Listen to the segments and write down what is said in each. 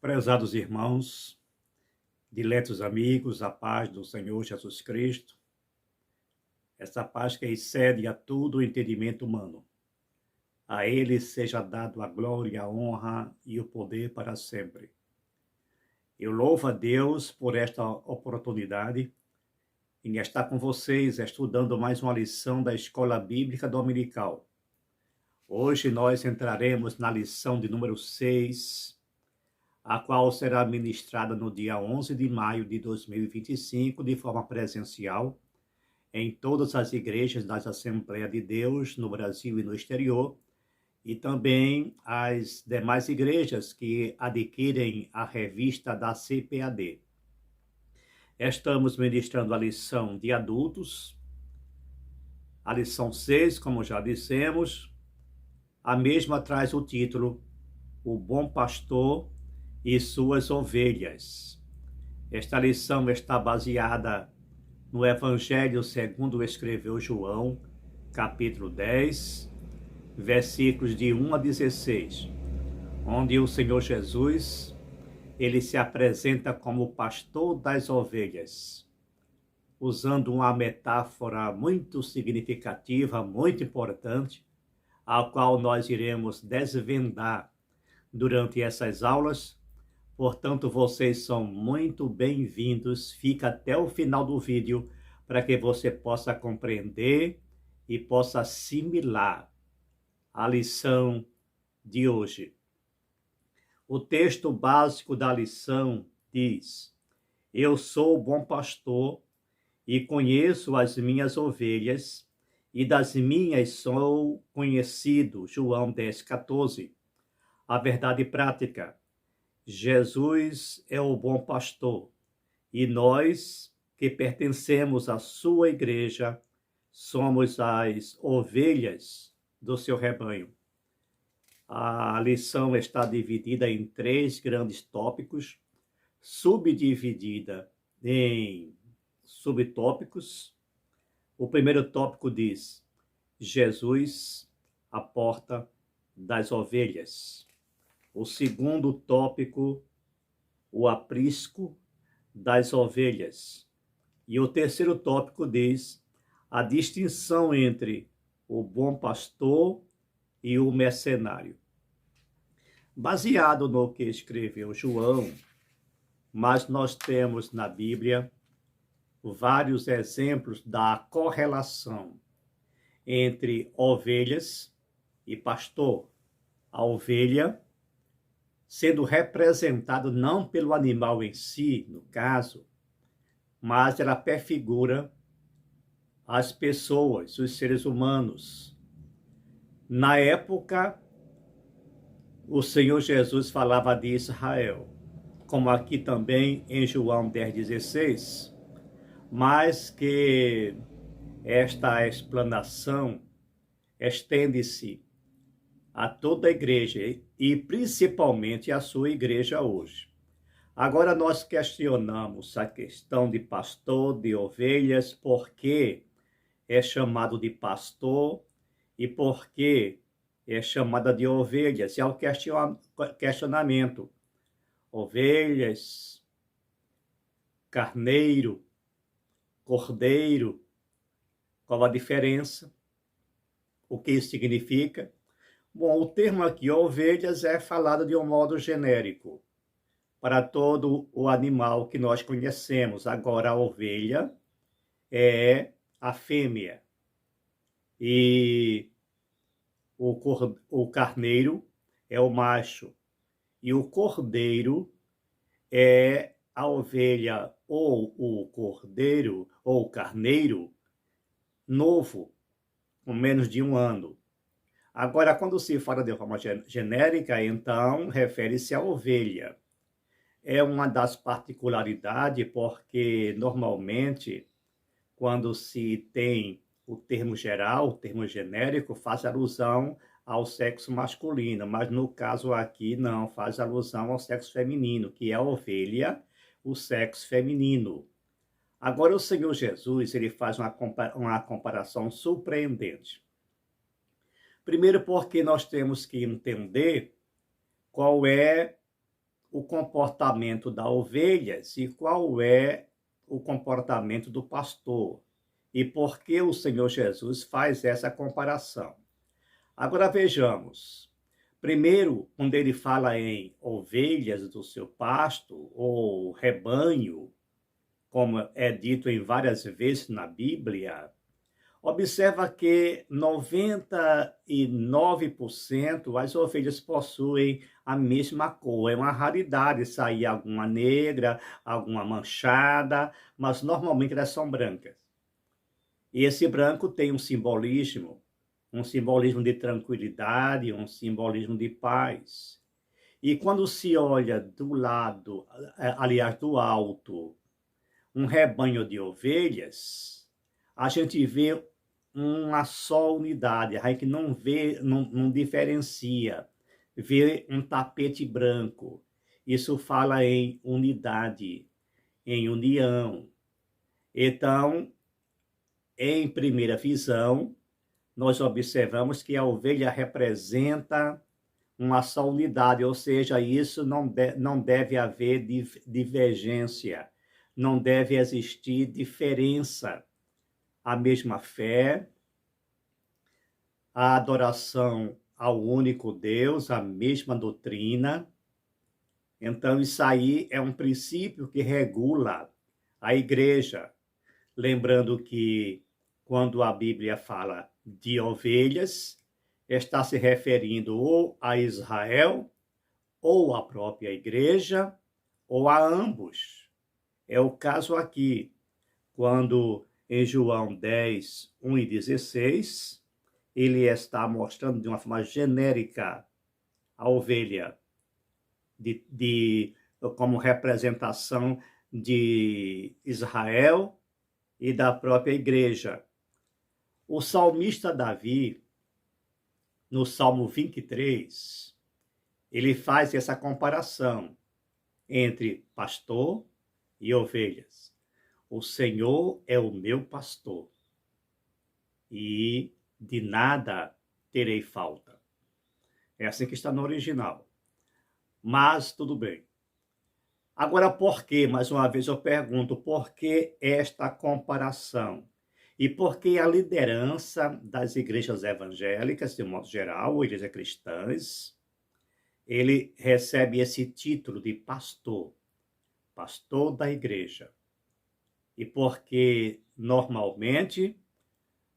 Prezados irmãos, diletos amigos, a paz do Senhor Jesus Cristo, essa paz que excede a todo o entendimento humano. A Ele seja dado a glória, a honra e o poder para sempre. Eu louvo a Deus por esta oportunidade em estar com vocês estudando mais uma lição da Escola Bíblica Dominical. Hoje nós entraremos na lição de número 6, a qual será ministrada no dia 11 de maio de 2025, de forma presencial, em todas as igrejas das Assembleias de Deus, no Brasil e no exterior, e também as demais igrejas que adquirem a revista da CPAD. Estamos ministrando a lição de adultos, a lição 6, como já dissemos. A mesma traz o título O Bom Pastor e Suas Ovelhas. Esta lição está baseada no Evangelho segundo escreveu João, capítulo 10, versículos de 1 a 16, onde o Senhor Jesus, ele se apresenta como o pastor das ovelhas, usando uma metáfora muito significativa, muito importante, a qual nós iremos desvendar durante essas aulas. Portanto, vocês são muito bem-vindos. Fica até o final do vídeo para que você possa compreender e possa assimilar a lição de hoje. O texto básico da lição diz: Eu sou o bom pastor e conheço as minhas ovelhas, e das minhas sou conhecido. João 10:14. A verdade prática: Jesus é o bom pastor e nós, que pertencemos à sua igreja, somos as ovelhas do seu rebanho. A lição está dividida em 3 grandes tópicos, subdividida em subtópicos. O primeiro tópico diz: Jesus, a porta das ovelhas. O segundo tópico, o aprisco das ovelhas. E o terceiro tópico diz a distinção entre o bom pastor e o mercenário. Baseado no que escreveu João, mas nós temos na Bíblia vários exemplos da correlação entre ovelhas e pastor. A ovelha sendo representado não pelo animal em si, no caso, mas ela prefigura as pessoas, os seres humanos. Na época, o Senhor Jesus falava de Israel, como aqui também em João 10:16, mas que esta explanação estende-se a toda a igreja e principalmente a sua igreja hoje. Agora nós questionamos a questão de pastor, de ovelhas, por que é chamado de pastor e por que é chamada de ovelhas. É o questionamento. Ovelhas, carneiro, cordeiro, qual a diferença? O que isso significa? Bom, o termo aqui, ovelhas, é falado de um modo genérico para todo o animal que nós conhecemos. Agora, a ovelha é a fêmea e o carneiro é o macho e o cordeiro é a ovelha ou o cordeiro ou o carneiro novo, com menos de 1 ano. Agora, quando se fala de forma genérica, então, refere-se à ovelha. É uma das particularidades porque, normalmente, quando se tem o termo geral, o termo genérico, faz alusão ao sexo masculino, mas no caso aqui não, faz alusão ao sexo feminino, que é a ovelha, o sexo feminino. Agora, o Senhor Jesus, ele faz uma comparação surpreendente. Primeiro porque nós temos que entender qual é o comportamento da ovelha e qual é o comportamento do pastor. E por que o Senhor Jesus faz essa comparação? Agora vejamos. Primeiro, quando ele fala em ovelhas do seu pasto, ou rebanho, como é dito em várias vezes na Bíblia, observa que 99% as ovelhas possuem a mesma cor. É uma raridade sair alguma negra, alguma manchada, mas normalmente elas são brancas. E esse branco tem um simbolismo de tranquilidade, um simbolismo de paz. E quando se olha do lado, aliás, do alto, um rebanho de ovelhas, a gente vê uma só unidade, a gente não vê, não diferencia, vê um tapete branco. Isso fala em unidade, em união. Então, em primeira visão, nós observamos que a ovelha representa uma só unidade, ou seja, isso não deve haver divergência, não deve existir diferença. A mesma fé, a adoração ao único Deus, a mesma doutrina. Então, isso aí é um princípio que regula a igreja. Lembrando que quando a Bíblia fala de ovelhas, está se referindo ou a Israel, ou à própria igreja, ou a ambos. É o caso aqui, quando em João 10, 1 e 16, ele está mostrando de uma forma genérica a ovelha como representação de Israel e da própria igreja. O salmista Davi, no Salmo 23, ele faz essa comparação entre pastor e ovelhas. O Senhor é o meu pastor e de nada terei falta. É assim que está no original. Mas tudo bem. Agora, por que, mais uma vez eu pergunto, por que esta comparação? E por que a liderança das igrejas evangélicas, de um modo geral, ou igrejas cristãs, ele recebe esse título de pastor, pastor da igreja? E porque, normalmente,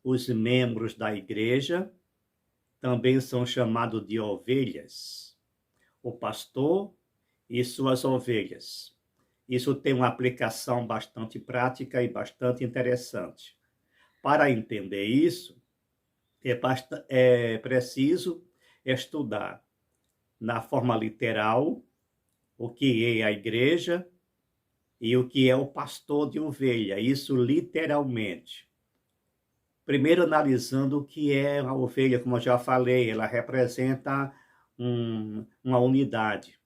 os membros da igreja também são chamados de ovelhas. O pastor e suas ovelhas. Isso tem uma aplicação bastante prática e bastante interessante. Para entender isso, é preciso estudar na forma literal o que é a igreja e o que é o pastor de ovelha, isso literalmente. Primeiro, analisando o que é a ovelha, como eu já falei, ela representa uma unidade.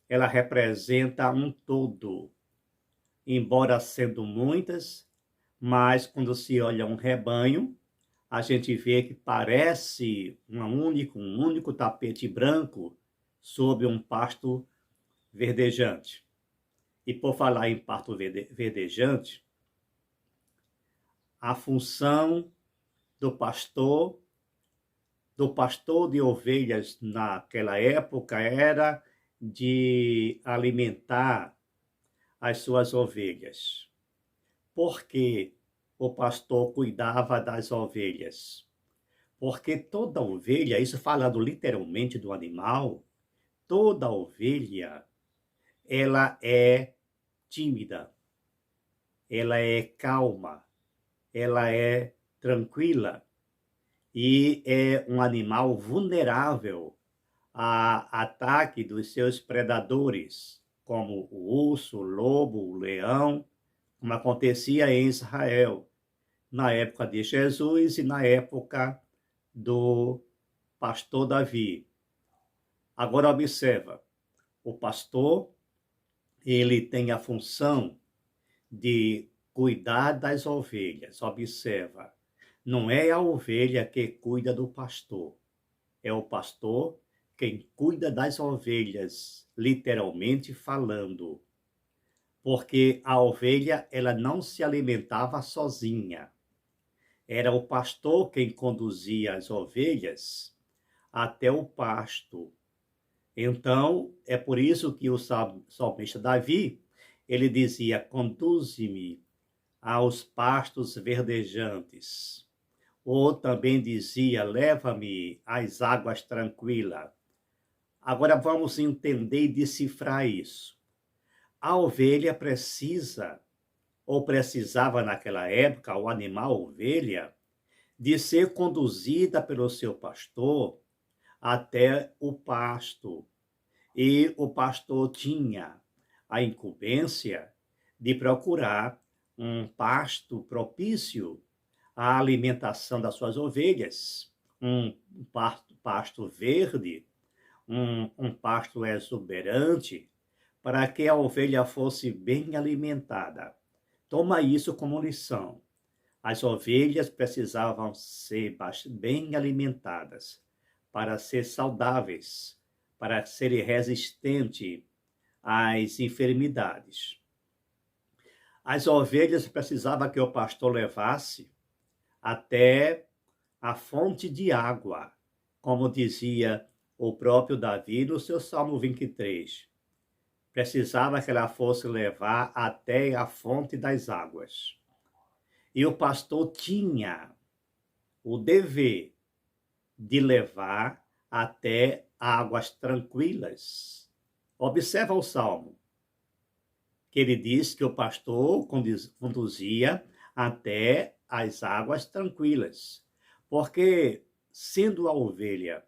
Ela representa um todo, embora sendo muitas, mas quando se olha um rebanho, a gente vê que parece um único tapete branco sobre um pasto verdejante. E por falar em pasto verdejante, a função do pastor de ovelhas naquela época era de alimentar as suas ovelhas. Por que o pastor cuidava das ovelhas? Porque toda ovelha, isso falando literalmente do animal, toda ovelha, ela é tímida, ela é calma, ela é tranquila e é um animal vulnerável a ataque dos seus predadores, como o urso, o lobo, o leão, como acontecia em Israel, na época de Jesus e na época do pastor Davi. Agora observa, o pastor, ele tem a função de cuidar das ovelhas. Observa, não é a ovelha que cuida do pastor, é o pastor quem cuida das ovelhas, literalmente falando, porque a ovelha ela não se alimentava sozinha. Era o pastor quem conduzia as ovelhas até o pasto. Então, é por isso que o salmista Davi, ele dizia: conduze-me aos pastos verdejantes. Ou também dizia: leva-me às águas tranquilas. Agora vamos entender e decifrar isso. A ovelha precisa, ou precisava naquela época, o animal ovelha, de ser conduzida pelo seu pastor até o pasto. E o pastor tinha a incumbência de procurar um pasto propício à alimentação das suas ovelhas, um pasto verde, um pasto exuberante, para que a ovelha fosse bem alimentada. Toma isso como lição. As ovelhas precisavam ser bem alimentadas para ser saudáveis, para serem resistentes às enfermidades. As ovelhas precisavam que o pastor levasse até a fonte de água, como dizia o próprio Davi no seu Salmo 23. Precisava que ela fosse levar até a fonte das águas. E o pastor tinha o dever de levar até águas tranquilas. Observa o Salmo, que ele diz que o pastor conduzia até as águas tranquilas, porque, sendo a ovelha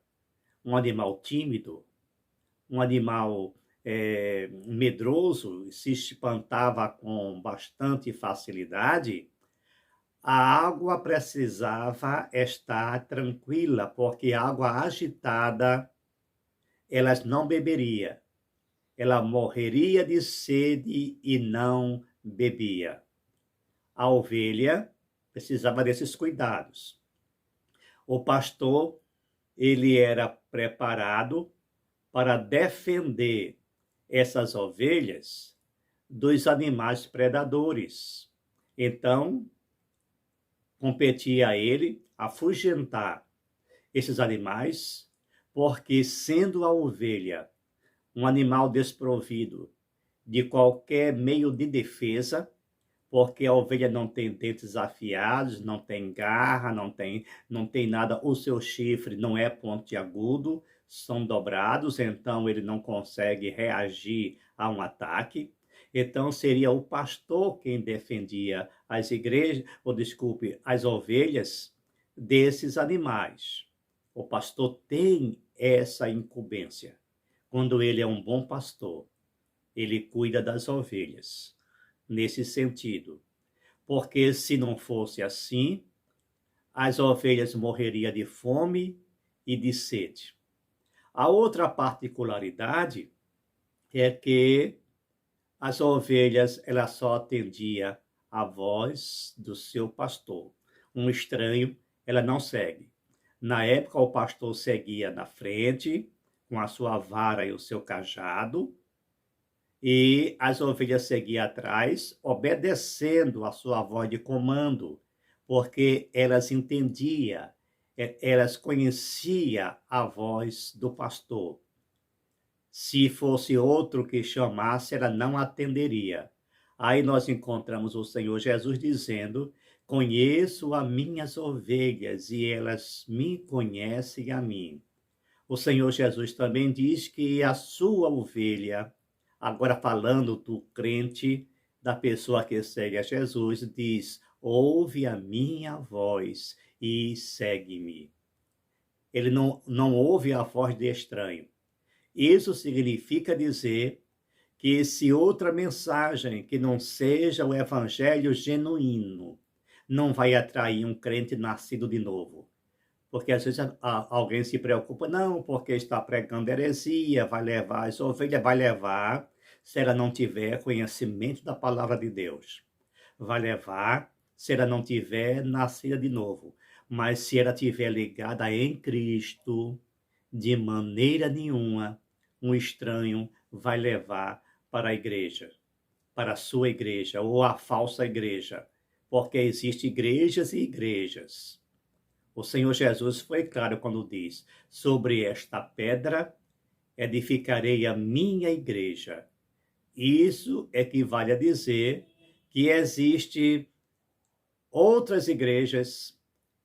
um animal tímido, um animal medroso, se espantava com bastante facilidade, a água precisava estar tranquila, porque água agitada ela não beberia. Ela morreria de sede e não bebia. A ovelha precisava desses cuidados. O pastor, ele era preparado para defender essas ovelhas dos animais predadores. Então, competia a ele afugentar esses animais, porque sendo a ovelha um animal desprovido de qualquer meio de defesa, porque a ovelha não tem dentes afiados, não tem garra, não tem nada, o seu chifre não é pontiagudo, são dobrados, então ele não consegue reagir a um ataque. Então seria o pastor quem defendia as igrejas, ou desculpe, as ovelhas desses animais. O pastor tem essa incumbência. Quando ele é um bom pastor, ele cuida das ovelhas, nesse sentido. Porque se não fosse assim, as ovelhas morreriam de fome e de sede. A outra particularidade é que as ovelhas elas só atendiam a voz do seu pastor. Um estranho ela não segue. Na época, o pastor seguia na frente, com a sua vara e o seu cajado, e as ovelhas seguiam atrás, obedecendo a sua voz de comando, porque elas entendiam, elas conheciam a voz do pastor. Se fosse outro que chamasse, ela não atenderia. Aí nós encontramos o Senhor Jesus dizendo: conheço as minhas ovelhas e elas me conhecem a mim. O Senhor Jesus também diz que a sua ovelha, agora falando do crente, da pessoa que segue a Jesus, diz: ouve a minha voz e segue-me. Ele não ouve a voz de estranho. Isso significa dizer que se outra mensagem que não seja o evangelho genuíno não vai atrair um crente nascido de novo. Porque às vezes alguém se preocupa, não, porque está pregando heresia, vai levar as ovelhas, vai levar se ela não tiver conhecimento da palavra de Deus. Vai levar se ela não tiver nascida de novo. Mas se ela tiver ligada em Cristo, de maneira nenhuma um estranho vai levar para a igreja, para a sua igreja ou a falsa igreja, porque existem igrejas e igrejas. O Senhor Jesus foi claro quando diz: sobre esta pedra edificarei a minha igreja. Isso equivale a dizer que existe outras igrejas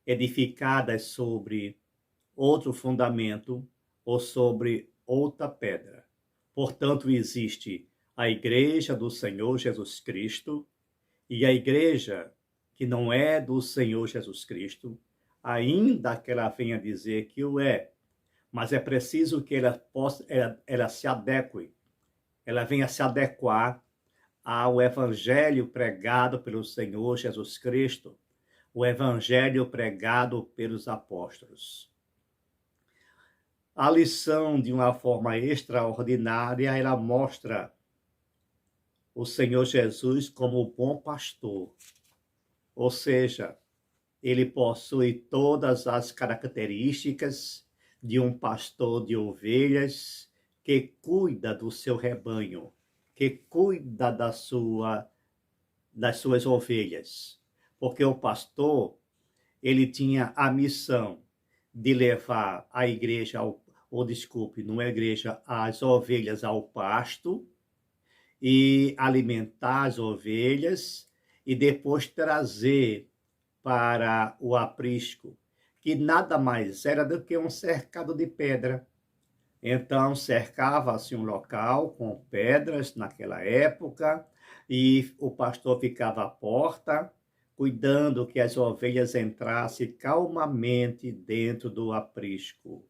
edificadas sobre outro fundamento ou sobre outra pedra. Portanto, existe a igreja do Senhor Jesus Cristo e a igreja que não é do Senhor Jesus Cristo, ainda que ela venha dizer que o é, mas é preciso que ela se adeque, ela venha se adequar ao evangelho pregado pelo Senhor Jesus Cristo, o evangelho pregado pelos apóstolos. A lição, de uma forma extraordinária, ela mostra o Senhor Jesus como o bom pastor, ou seja, ele possui todas as características de um pastor de ovelhas que cuida do seu rebanho, que cuida das suas ovelhas. Porque o pastor, ele tinha a missão de levar a igreja, não é a igreja, as ovelhas ao pasto e alimentar as ovelhas e depois trazer para o aprisco, que nada mais era do que um cercado de pedra. Então, cercava-se um local com pedras naquela época e o pastor ficava à porta, cuidando que as ovelhas entrassem calmamente dentro do aprisco,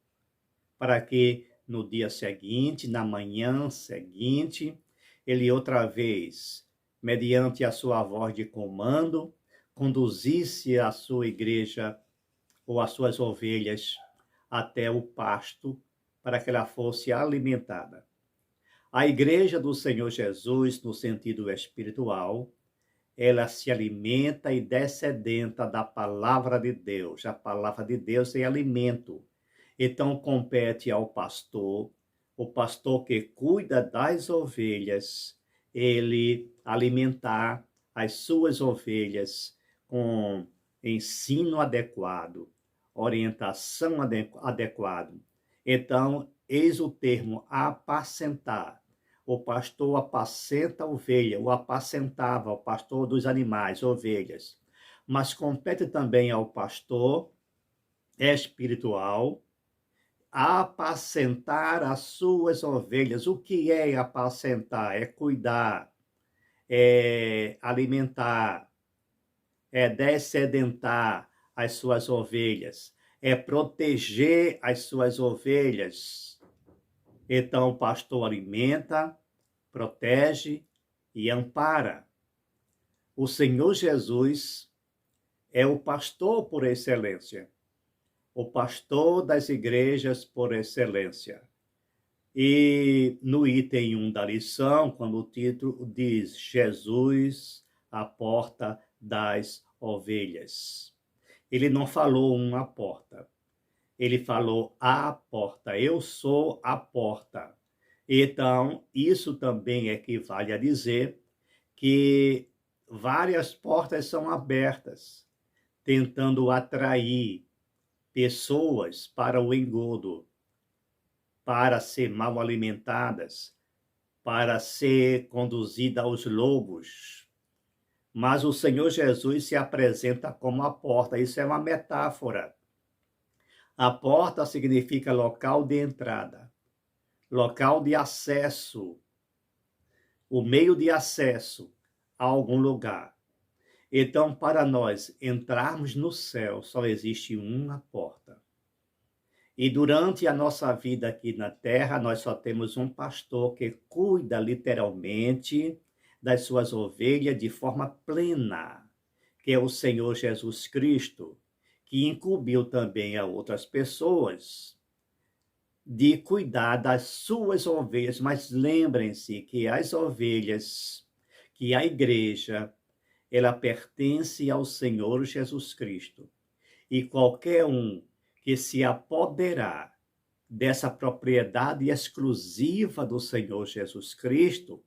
para que no dia seguinte, na manhã seguinte, ele outra vez, mediante a sua voz de comando, conduzisse a sua igreja ou as suas ovelhas até o pasto para que ela fosse alimentada. A igreja do Senhor Jesus, no sentido espiritual, ela se alimenta e descedenta da palavra de Deus. A palavra de Deus é alimento. Então, compete ao pastor, o pastor que cuida das ovelhas, ele alimentar as suas ovelhas com ensino adequado, orientação adequada. Então, eis o termo apacentar. O pastor apacenta a ovelha, o apacentava, o pastor dos animais, ovelhas. Mas compete também ao pastor espiritual apacentar as suas ovelhas. O que é apacentar? É cuidar, é alimentar, é descedentar as suas ovelhas, é proteger as suas ovelhas. Então, o pastor alimenta, protege e ampara. O Senhor Jesus é o pastor por excelência, o pastor das igrejas por excelência. E no item 1 da lição, quando o título diz Jesus, a porta das ovelhas. Ele não falou uma porta, ele falou a porta, eu sou a porta. Então, isso também equivale a dizer que várias portas são abertas, tentando atrair pessoas para o engodo, para ser mal alimentadas, para ser conduzida aos lobos. Mas o Senhor Jesus se apresenta como a porta. Isso é uma metáfora. A porta significa local de entrada, local de acesso, o meio de acesso a algum lugar. Então, para nós entrarmos no céu, só existe uma porta. E durante a nossa vida aqui na terra, nós só temos um pastor que cuida literalmente das suas ovelhas de forma plena, que é o Senhor Jesus Cristo, que incumbiu também a outras pessoas de cuidar das suas ovelhas. Mas lembrem-se que as ovelhas, que a igreja, ela pertence ao Senhor Jesus Cristo. E qualquer um que se apoderar dessa propriedade exclusiva do Senhor Jesus Cristo,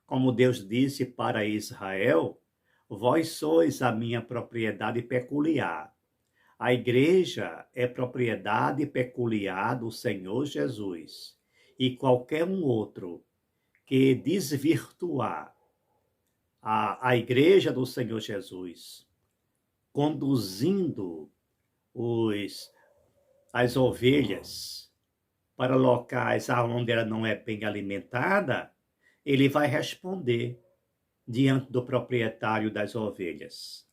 como Deus disse para Israel, vós sois a minha propriedade peculiar. A igreja é propriedade peculiar do Senhor Jesus. E qualquer um outro que desvirtuar a igreja do Senhor Jesus, conduzindo as ovelhas para locais onde ela não é bem alimentada, ele vai responder diante do proprietário das ovelhas.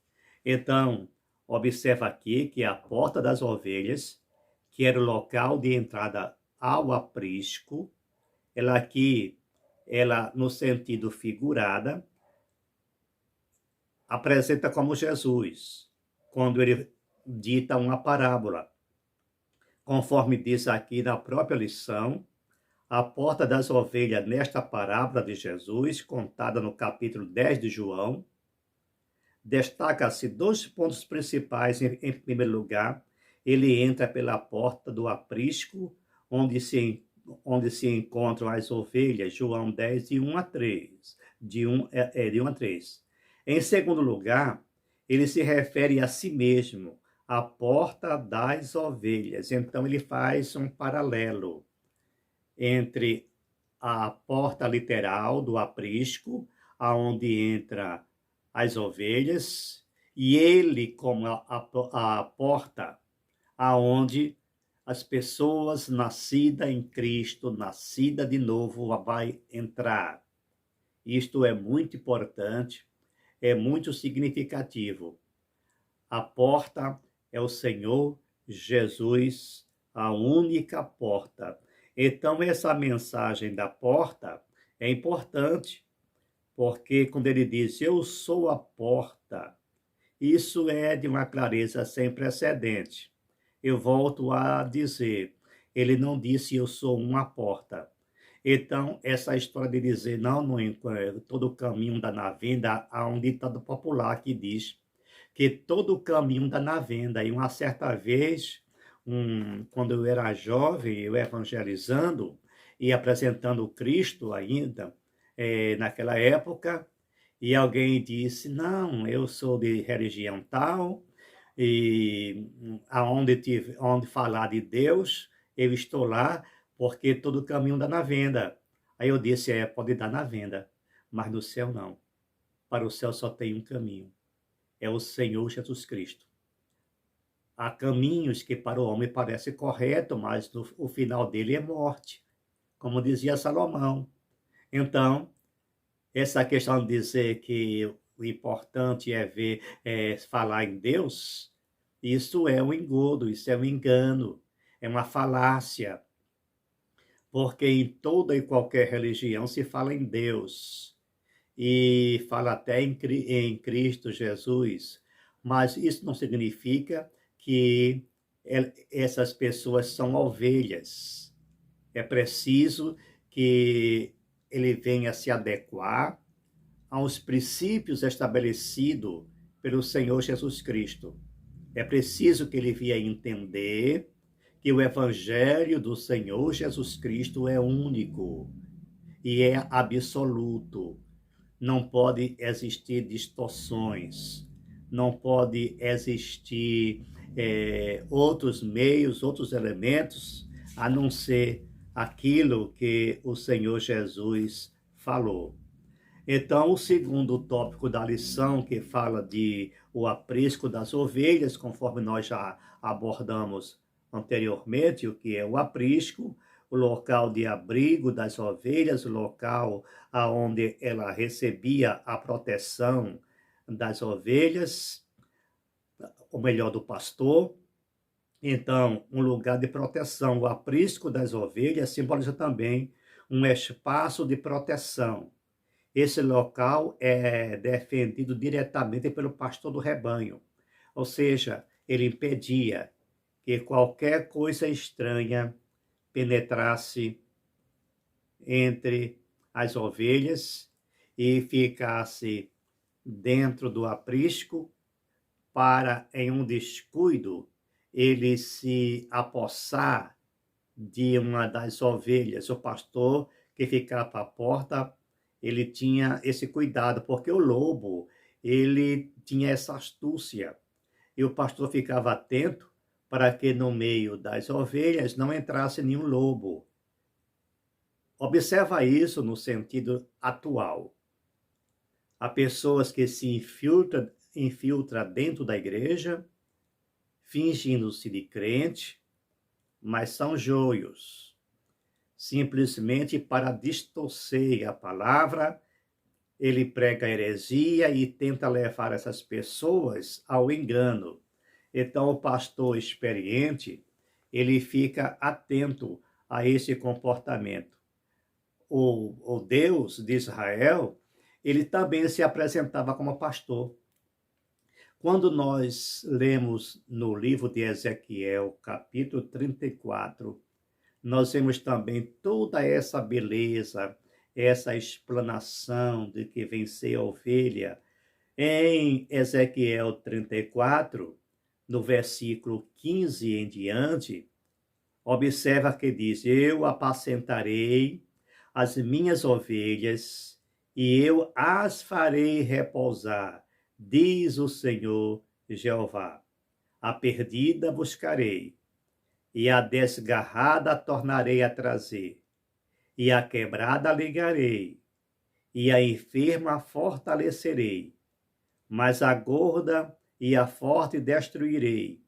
Então, observa aqui que a porta das ovelhas, que era o local de entrada ao aprisco, ela no sentido figurada, apresenta como Jesus, quando ele dita uma parábola. Conforme diz aqui na própria lição, a porta das ovelhas nesta parábola de Jesus, contada no capítulo 10 de João, destaca-se dois pontos principais. Em primeiro lugar, ele entra pela porta do aprisco, onde se encontram as ovelhas, João 10, de 1 a 3. De 1 a 3. Em segundo lugar, ele se refere a si mesmo, a porta das ovelhas. Então, ele faz um paralelo entre a porta literal do aprisco, aonde entra as ovelhas, e ele como a porta aonde as pessoas nascidas em Cristo, nascida de novo, vai entrar. Isto é muito importante, é muito significativo. A porta é o Senhor Jesus, a única porta. Então, essa mensagem da porta é importante, porque quando ele diz, eu sou a porta, isso é de uma clareza sem precedente. Eu volto a dizer, ele não disse, eu sou uma porta. Então, essa história de dizer, não todo o caminho dá na venda, há um ditado popular que diz que todo o caminho dá na venda. E uma certa vez, quando eu era jovem, eu evangelizando e apresentando Cristo ainda, naquela época, e alguém disse, não, eu sou de religião tal, e onde falar de Deus, eu estou lá, porque todo caminho dá na venda. Aí eu disse, pode dar na venda, mas no céu não. Para o céu só tem um caminho, é o Senhor Jesus Cristo. Há caminhos que para o homem parece correto, mas o final dele é morte, como dizia Salomão. Então, essa questão de dizer que o importante falar em Deus, isso é um engodo, isso é um engano, é uma falácia. Porque em toda e qualquer religião se fala em Deus, e fala até em Cristo Jesus, mas isso não significa que essas pessoas são ovelhas. É preciso que ele venha se adequar aos princípios estabelecidos pelo Senhor Jesus Cristo. É preciso que ele venha entender que o Evangelho do Senhor Jesus Cristo é único e é absoluto. Não pode existir distorções, não pode existir outros meios, outros elementos, a não ser aquilo que o Senhor Jesus falou. Então, o segundo tópico da lição, que fala de o aprisco das ovelhas, conforme nós já abordamos anteriormente, o que é o aprisco, o local de abrigo das ovelhas, o local onde ela recebia a proteção das ovelhas, ou melhor, do pastor. Então, um lugar de proteção. O aprisco das ovelhas simboliza também um espaço de proteção. Esse local é defendido diretamente pelo pastor do rebanho, ou seja, ele impedia que qualquer coisa estranha penetrasse entre as ovelhas e ficasse dentro do aprisco para, em um descuido, ele se apossar de uma das ovelhas. O pastor que ficava à porta, ele tinha esse cuidado, porque o lobo, ele tinha essa astúcia. E o pastor ficava atento para que no meio das ovelhas não entrasse nenhum lobo. Observa isso no sentido atual. Há pessoas que se infiltram dentro da igreja, fingindo-se de crente, mas são joios, simplesmente para distorcer a palavra. Ele prega heresia e tenta levar essas pessoas ao engano. Então, o pastor experiente, ele fica atento a esse comportamento. O Deus de Israel, ele também se apresentava como pastor. Quando nós lemos no livro de Ezequiel, capítulo 34, nós vemos também toda essa beleza, essa explanação de que vem ser a ovelha. Em Ezequiel 34, no versículo 15 em diante, observa que diz: Eu apacentarei as minhas ovelhas e eu as farei repousar, diz o Senhor Jeová. A perdida buscarei, e a desgarrada tornarei a trazer, e a quebrada ligarei, e a enferma fortalecerei, mas a gorda e a forte destruirei,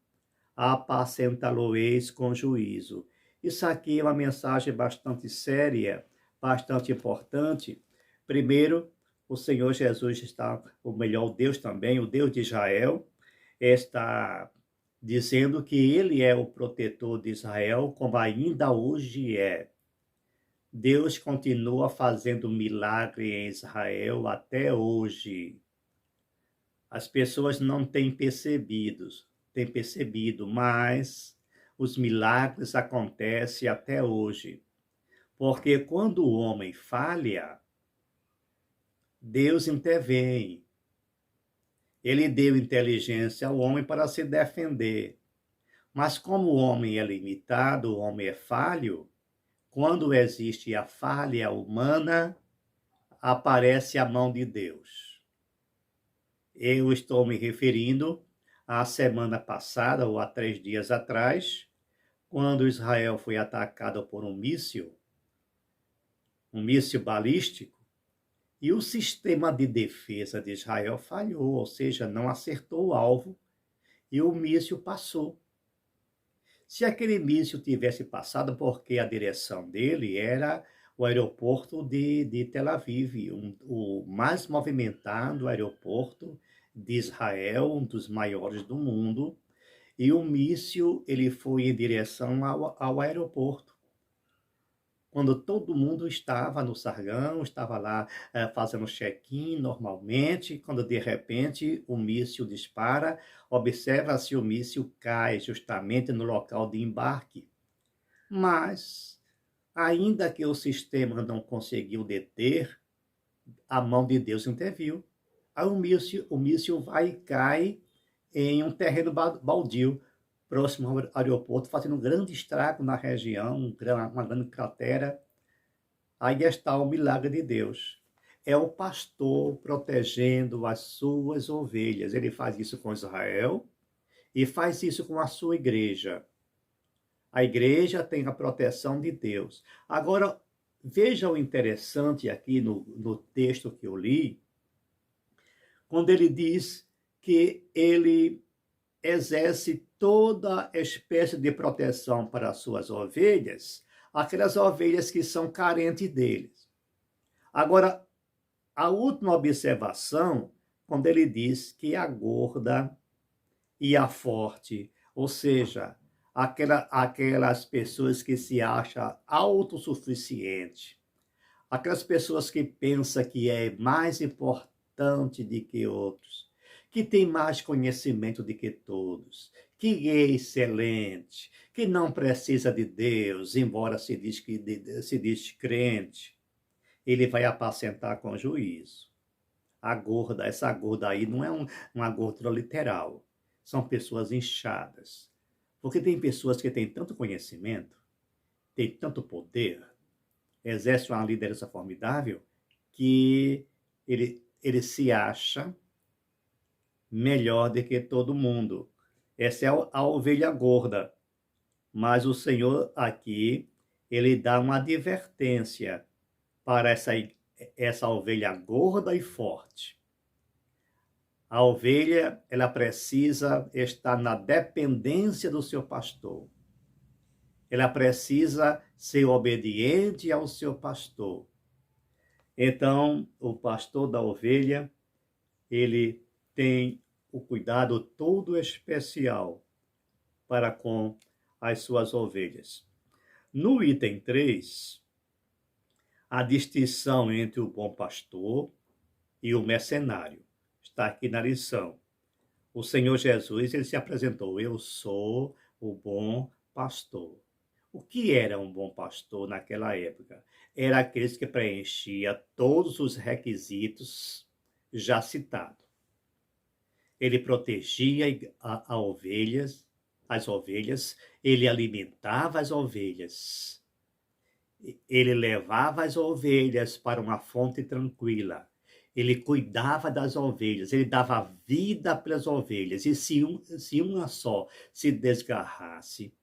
apacentá-lo-eis com juízo. Isso aqui é uma mensagem bastante séria, bastante importante. Primeiro, o Senhor Jesus está, ou melhor, o Deus também, o Deus de Israel, está dizendo que ele é o protetor de Israel, como ainda hoje é. Deus continua fazendo milagre em Israel até hoje. As pessoas não têm percebido, mas os milagres acontecem até hoje. Porque quando o homem falha, Deus intervém. Ele deu inteligência ao homem para se defender. Mas como o homem é limitado, o homem é falho, quando existe a falha humana, aparece a mão de Deus. Eu estou me referindo à semana passada, ou há 3 dias atrás, quando Israel foi atacado por um míssil balístico, e o sistema de defesa de Israel falhou, ou seja, não acertou o alvo, e o míssil passou. Se aquele míssil tivesse passado, porque a direção dele era o aeroporto de Tel Aviv, o mais movimentado aeroporto de Israel, um dos maiores do mundo, e o míssil ele foi em direção ao aeroporto. Quando todo mundo estava no sargão, estava lá fazendo check-in normalmente, quando de repente o míssil dispara, observa se o míssil cai justamente no local de embarque. Mas, ainda que o sistema não conseguiu deter, a mão de Deus interviu. Aí o míssil vai e cai em um terreno baldio, próximo ao aeroporto, fazendo um grande estrago na região, uma grande cratera. Aí está o milagre de Deus. É o pastor protegendo as suas ovelhas. Ele faz isso com Israel e faz isso com a sua igreja. A igreja tem a proteção de Deus. Agora, veja o interessante aqui no texto que eu li, quando ele diz que ele exerce toda espécie de proteção para as suas ovelhas, aquelas ovelhas que são carentes deles. Agora, a última observação, quando ele diz que a gorda e a forte, ou seja, aquelas pessoas que se acham autossuficientes, aquelas pessoas que pensam que é mais importante do que outros, que tem mais conhecimento do que todos, que é excelente, que não precisa de Deus, embora se diz crente, ele vai apacentar com juízo. Essa gorda aí não é uma gorda literal, são pessoas inchadas. Porque tem pessoas que têm tanto conhecimento tem tanto poder, exerce uma liderança formidável, que ele se acha melhor do que todo mundo. Essa é a ovelha gorda. Mas o Senhor aqui, ele dá uma advertência para essa ovelha gorda e forte. A ovelha, ela precisa estar na dependência do seu pastor. Ela precisa ser obediente ao seu pastor. Então, o pastor da ovelha, ele tem o cuidado todo especial para com as suas ovelhas. No item 3, a distinção entre o bom pastor e o mercenário está aqui na lição. O Senhor Jesus, ele se apresentou: eu sou o bom pastor. O que era um bom pastor naquela época? Era aqueles que preenchia todos os requisitos já citados. Ele protegia as ovelhas, ele alimentava as ovelhas, ele levava as ovelhas para uma fonte tranquila, ele cuidava das ovelhas, ele dava vida pelas ovelhas, e se uma só se desgarrasse,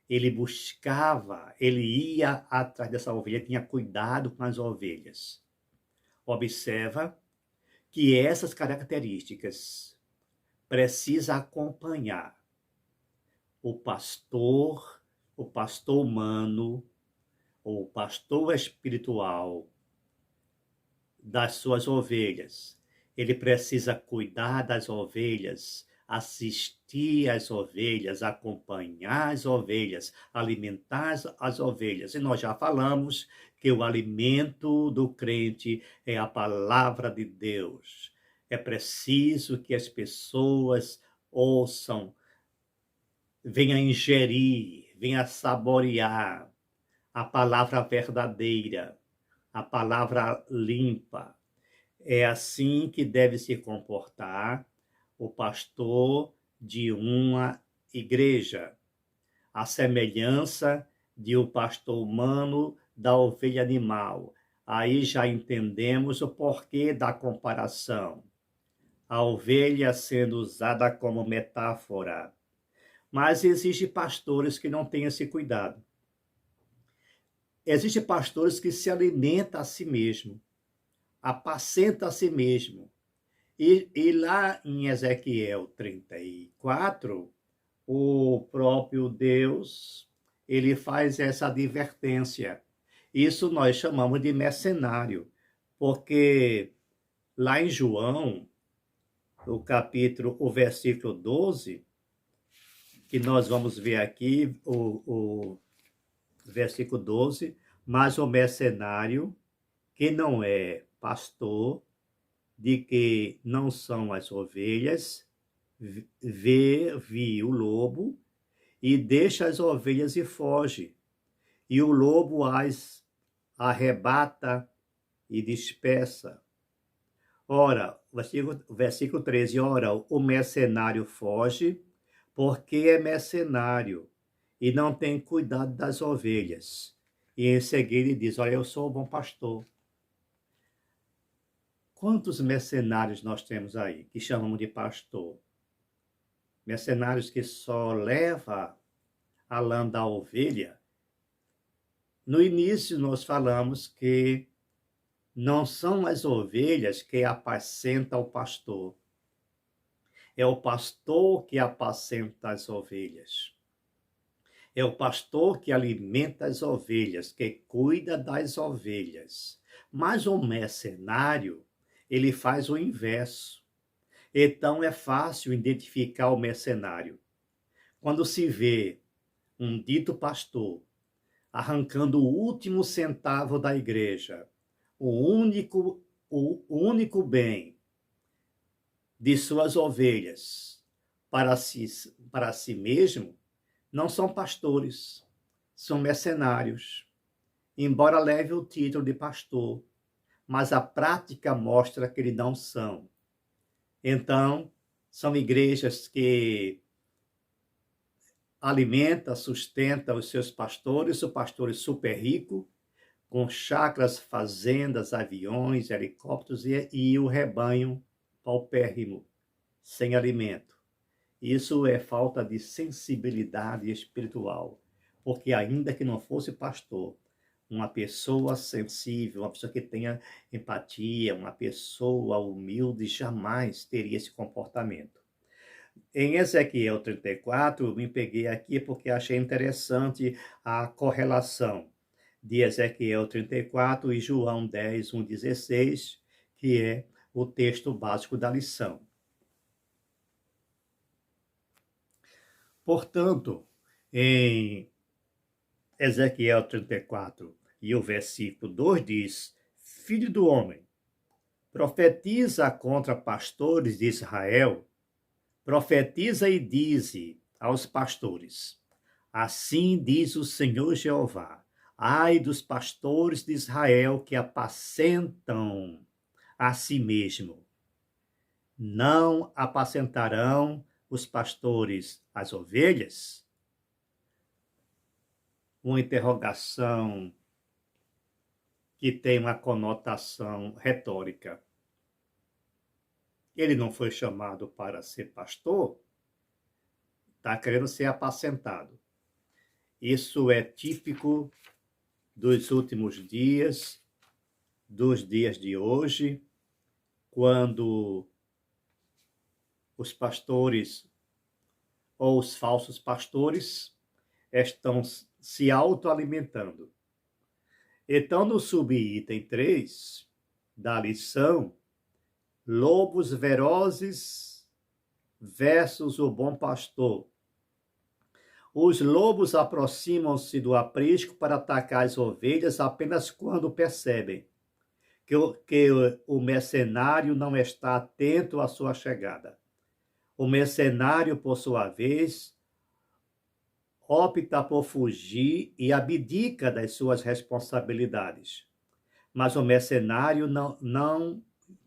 ele buscava, ele ia atrás dessa ovelha, tinha cuidado com as ovelhas. Observa que essas características precisa acompanhar o pastor humano, ou o pastor espiritual das suas ovelhas. Ele precisa cuidar das ovelhas, assistir às ovelhas, acompanhar as ovelhas, alimentar as ovelhas. E nós já falamos que o alimento do crente é a palavra de Deus. É preciso que as pessoas ouçam, venham ingerir, venham saborear a palavra verdadeira, a palavra limpa. É assim que deve se comportar o pastor de uma igreja, a semelhança de o pastor humano da ovelha animal. Aí já entendemos o porquê da comparação. A ovelha sendo usada como metáfora. Mas existem pastores que não têm esse cuidado. Existem pastores que se alimentam a si mesmo, apacenta a si mesmo. E lá em Ezequiel 34, o próprio Deus, ele faz essa advertência. Isso nós chamamos de mercenário, porque lá em João, o versículo 12, que nós vamos ver aqui, o versículo 12, mas o mercenário, que não é pastor, de que não são as ovelhas, vê o lobo e deixa as ovelhas e foge. E o lobo as arrebata e dispersa. Ora, versículo 13, ora, o mercenário foge porque é mercenário e não tem cuidado das ovelhas. E em seguida ele diz, olha, eu sou o bom pastor. Quantos mercenários nós temos aí, que chamamos de pastor? Mercenários que só levam a lã da ovelha. No início nós falamos que não são as ovelhas que apacenta o pastor. É o pastor que apacenta as ovelhas. É o pastor que alimenta as ovelhas, que cuida das ovelhas. Mas o mercenário, ele faz o inverso. Então é fácil identificar o mercenário. Quando se vê um dito pastor arrancando o último centavo da igreja, o único bem de suas ovelhas para si mesmo, não são pastores, são mercenários. Embora leve o título de pastor, mas a prática mostra que eles não são. Então, são igrejas que alimenta, sustenta os seus pastores, o pastor super rico, com chacras, fazendas, aviões, helicópteros e o rebanho paupérrimo, sem alimento. Isso é falta de sensibilidade espiritual, porque ainda que não fosse pastor, uma pessoa sensível, uma pessoa que tenha empatia, uma pessoa humilde, jamais teria esse comportamento. Em Ezequiel 34, eu me peguei aqui porque achei interessante a correlação de Ezequiel 34 e João 10, 1,16, que é o texto básico da lição. Portanto, em Ezequiel 34 e o versículo 2 diz: Filho do homem, profetiza contra pastores de Israel, profetiza e dize aos pastores: Assim diz o Senhor Jeová: Ai dos pastores de Israel que apacentam a si mesmo. Não apacentarão os pastores as ovelhas? Uma interrogação que tem uma conotação retórica. Ele não foi chamado para ser pastor? Está querendo ser apacentado. Isso é típico dos últimos dias, dos dias de hoje, quando os pastores ou os falsos pastores estão se autoalimentando. Então, no subitem 3 da lição, lobos velozes versus o bom pastor. Os lobos aproximam-se do aprisco para atacar as ovelhas apenas quando percebem que o mercenário não está atento à sua chegada. O mercenário, por sua vez, opta por fugir e abdica das suas responsabilidades. Mas o mercenário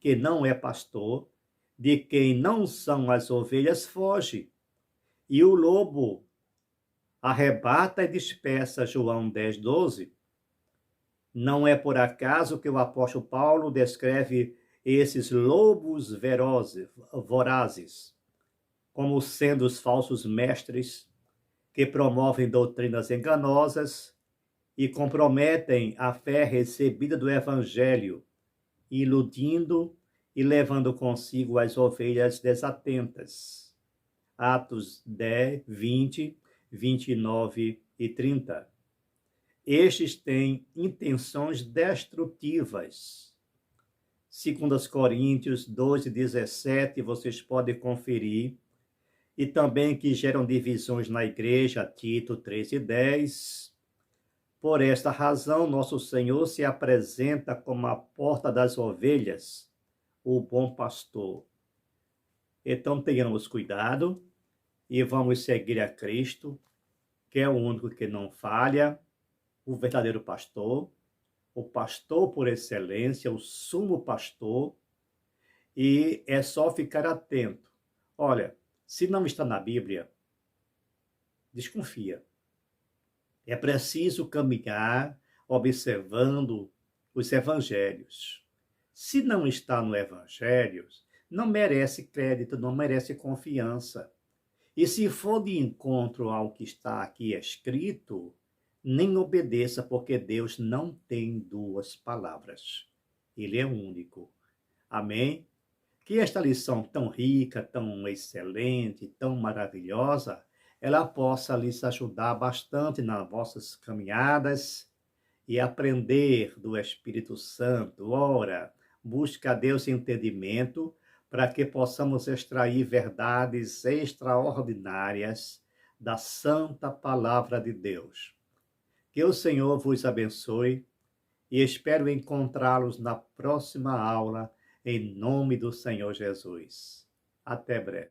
que não é pastor, de quem não são as ovelhas, foge. E o lobo arrebata e dispersa. João 10, 12. Não é por acaso que o apóstolo Paulo descreve esses lobos vorazes como sendo os falsos mestres que promovem doutrinas enganosas e comprometem a fé recebida do Evangelho, iludindo e levando consigo as ovelhas desatentas. Atos 10, 20, 29 e 30. Estes têm intenções destrutivas. 2 Coríntios 12, 17, vocês podem conferir. E também que geram divisões na igreja, Tito 3 e 10. Por esta razão, nosso Senhor se apresenta como a porta das ovelhas, o bom pastor. Então tenhamos cuidado e vamos seguir a Cristo, que é o único que não falha, o verdadeiro pastor, o pastor por excelência, o sumo pastor, e é só ficar atento. Olha, se não está na Bíblia, desconfia. É preciso caminhar observando os evangelhos. Se não está no evangelho, não merece crédito, não merece confiança. E se for de encontro ao que está aqui escrito, nem obedeça, porque Deus não tem duas palavras. Ele é único. Amém? Que esta lição tão rica, tão excelente, tão maravilhosa, ela possa lhes ajudar bastante nas vossas caminhadas e aprender do Espírito Santo. Ora, busca a Deus entendimento para que possamos extrair verdades extraordinárias da santa palavra de Deus. Que o Senhor vos abençoe e espero encontrá-los na próxima aula, em nome do Senhor Jesus. Até breve.